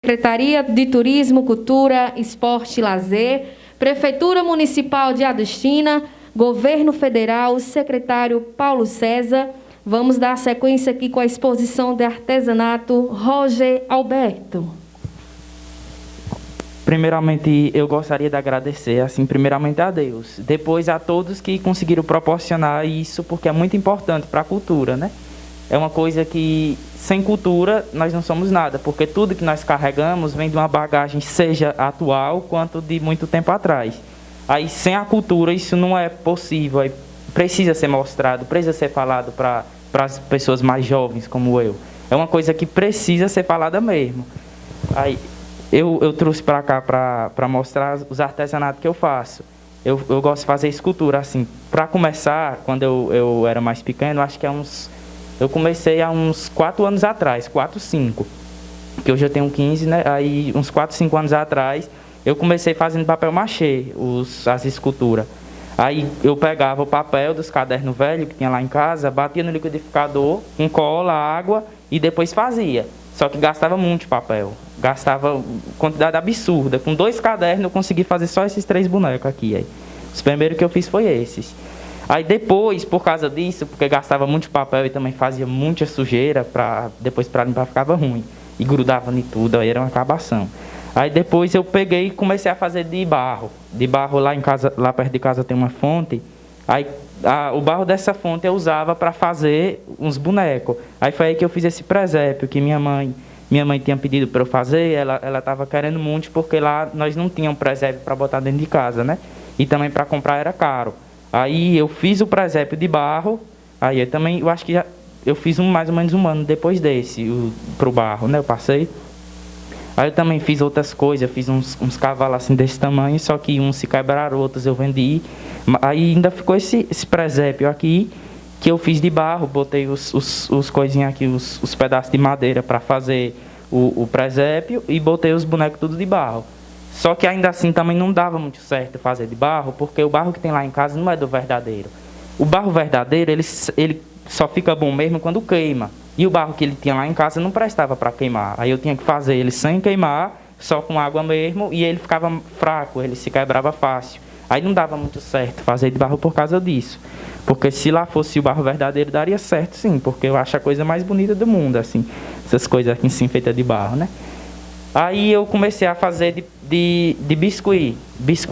Secretaria de Turismo, Cultura, Esporte e Lazer, Prefeitura Municipal de Adustina, Governo Federal, secretário Paulo César. Vamos dar sequência aqui com a exposição de artesanato Roger Alberto. Primeiramente, eu gostaria de agradecer, primeiramente a Deus, depois a todos que conseguiram proporcionar isso, porque é muito importante para a cultura, né? É uma coisa que, sem cultura, nós não somos nada, porque tudo que nós carregamos vem de uma bagagem, seja atual, quanto de muito tempo atrás. Aí, sem a cultura, isso não é possível, aí precisa ser mostrado, precisa ser falado para as pessoas mais jovens, como eu. É uma coisa que precisa ser falada mesmo. Aí, eu trouxe para cá para mostrar os artesanatos que eu faço. Eu gosto de fazer escultura, assim. Para começar, quando eu era mais pequeno, acho que eu comecei há uns 4 anos atrás, 4, 5. Que hoje eu tenho 15, né? Aí, uns 4, 5 anos atrás, eu comecei fazendo papel machê, as esculturas. Aí, eu pegava o papel dos cadernos velhos que tinha lá em casa, batia no liquidificador, com cola, água, e depois fazia. Só que gastava muito papel. Gastava quantidade absurda. Com 2 cadernos, eu consegui fazer só esses 3 bonecos aqui. Aí. Os primeiros que eu fiz foi esses. Aí depois, por causa disso, porque gastava muito papel e também fazia muita sujeira, depois para limpar ficava ruim. E grudava em tudo, aí era uma acabação. Aí depois eu peguei e comecei a fazer de barro. De barro lá em casa, lá perto de casa tem uma fonte. Aí o barro dessa fonte eu usava para fazer uns bonecos. Aí foi aí que eu fiz esse presépio, que minha mãe tinha pedido para eu fazer. Ela estava querendo muito, porque lá nós não tínhamos presépio para botar dentro de casa, né? E também para comprar era caro. Aí eu fiz o presépio de barro. Aí eu acho que eu fiz mais ou menos um ano depois desse, pro barro, né? Eu passei. Aí eu também fiz outras coisas, eu fiz uns cavalos assim desse tamanho, só que uns se quebraram, outros eu vendi. Aí ainda ficou esse presépio aqui, que eu fiz de barro, botei os coisinhos aqui, os pedaços de madeira para fazer o presépio e botei os bonecos tudo de barro. Só que ainda assim também não dava muito certo fazer de barro, porque o barro que tem lá em casa não é do verdadeiro. O barro verdadeiro, ele só fica bom mesmo quando queima. E o barro que ele tinha lá em casa não prestava para queimar. Aí eu tinha que fazer ele sem queimar, só com água mesmo, e ele ficava fraco, ele se quebrava fácil. Aí não dava muito certo fazer de barro por causa disso. Porque se lá fosse o barro verdadeiro, daria certo sim, porque eu acho a coisa mais bonita do mundo, assim, essas coisas aqui assim feitas de barro, né? Aí eu comecei a fazer de biscuit,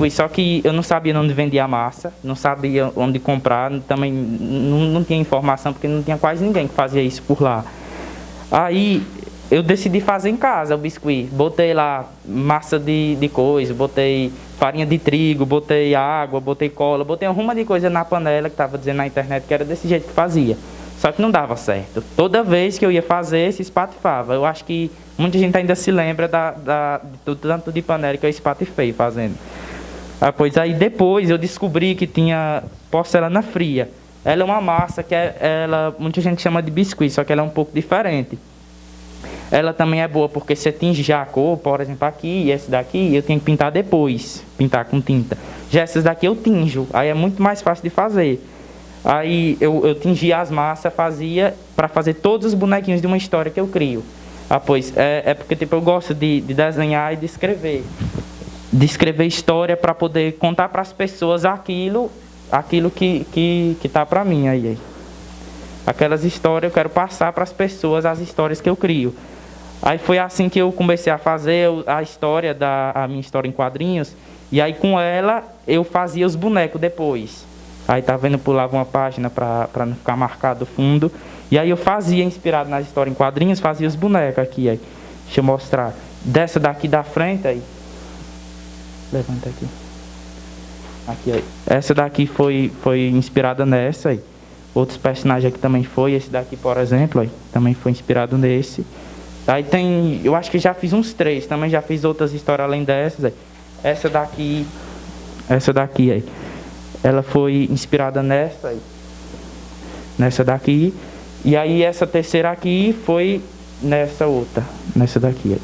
só que eu não sabia onde vendia a massa, não sabia onde comprar, também não tinha informação, porque não tinha quase ninguém que fazia isso por lá. Aí eu decidi fazer em casa o biscuit, botei lá massa de coisa, botei farinha de trigo, botei água, botei cola, botei uma ruma de coisa na panela que estava dizendo na internet que era desse jeito que fazia. Só que não dava certo. Toda vez que eu ia fazer, se espatifava. Eu acho que muita gente ainda se lembra do tanto de panela que eu espatifei fazendo. Pois aí depois eu descobri que tinha porcelana fria. Ela é uma massa que muita gente chama de biscuit, só que ela é um pouco diferente. Ela também é boa porque você tinge já a cor, por exemplo, aqui e esse daqui, eu tenho que pintar depois, pintar com tinta. Já essas daqui eu tinjo, aí é muito mais fácil de fazer. Aí eu tingia as massas, fazia para fazer todos os bonequinhos de uma história que eu crio. Pois é porque tipo, eu gosto de desenhar e de escrever. De escrever história para poder contar para as pessoas aquilo que tá para mim aí. Aquelas histórias eu quero passar para as pessoas as histórias que eu crio. Aí foi assim que eu comecei a fazer a minha história em quadrinhos, e aí com ela eu fazia os bonecos depois. Aí tá vendo, pulava uma página para não ficar marcado o fundo. E aí eu fazia, inspirado nas histórias em quadrinhos, fazia os bonecos aqui. Aí. Deixa eu mostrar. Dessa daqui da frente, aí. Levanta aqui. Aqui, aí. Essa daqui foi inspirada nessa, aí. Outros personagens aqui também foi. Esse daqui, por exemplo, aí, também foi inspirado nesse. Aí tem, eu acho que já fiz uns 3. Também já fiz outras histórias além dessas, aí. Essa daqui, aí. Ela foi inspirada nessa daqui. E aí essa terceira aqui foi nessa outra, nessa daqui.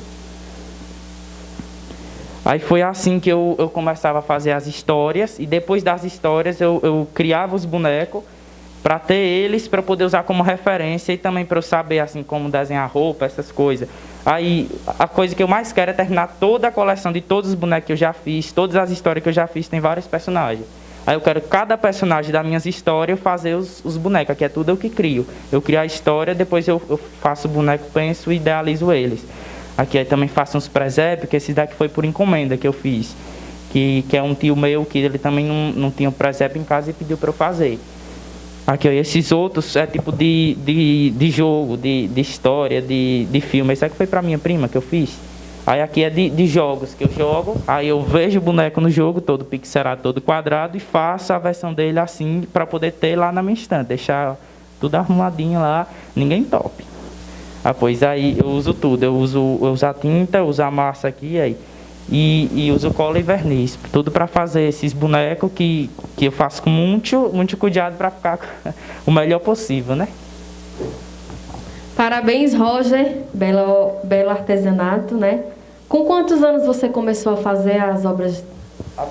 Aí foi assim que eu começava a fazer as histórias. E depois das histórias eu criava os bonecos para ter eles, para poder usar como referência. E também para eu saber assim como desenhar roupa, essas coisas. Aí, a coisa que eu mais quero é terminar toda a coleção de todos os bonecos que eu já fiz, todas as histórias que eu já fiz, tem vários personagens. Aí eu quero cada personagem das minhas histórias fazer os bonecos, aqui é tudo eu que crio. Eu crio a história, depois eu faço o boneco, penso e idealizo eles. Aqui eu também faço uns presépios, que esse daqui foi por encomenda que eu fiz. Que é um tio meu, que ele também não tinha um presépio em casa e pediu para eu fazer. Aqui, ó, esses outros é tipo de jogo, de história, de filme. Esse aqui foi pra minha prima que eu fiz. Aí aqui é de jogos que eu jogo. Aí eu vejo o boneco no jogo, todo pixelado, todo quadrado, e faço a versão dele assim, pra poder ter lá na minha estante. Deixar tudo arrumadinho lá, ninguém tope. Pois aí eu uso tudo. Eu uso a tinta, eu uso a massa aqui, aí. E uso cola e verniz, tudo para fazer esses bonecos que eu faço com muito cuidado para ficar o melhor possível, né? Parabéns, Roger, belo artesanato, né? Com quantos anos você começou a fazer as obras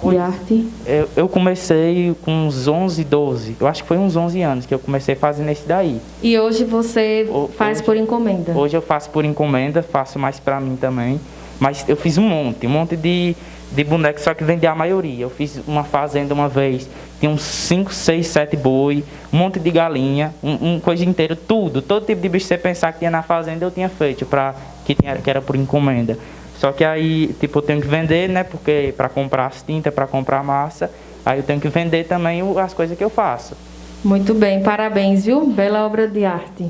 de arte? Eu comecei com uns 11, 12, eu acho que foi uns 11 anos que eu comecei fazendo esse daí. E hoje você faz por encomenda? Hoje eu faço por encomenda, faço mais para mim também. Mas eu fiz um monte de bonecos, só que vendi a maioria. Eu fiz uma fazenda uma vez, tinha uns 5, 6, 7 boi, um monte de galinha, um coisa inteira, tudo. Todo tipo de bicho que você pensar que tinha na fazenda, eu tinha feito, que era por encomenda. Só que aí, tipo, eu tenho que vender, né, porque para comprar as tintas, para comprar a massa, aí eu tenho que vender também as coisas que eu faço. Muito bem, parabéns, viu? Bela obra de arte.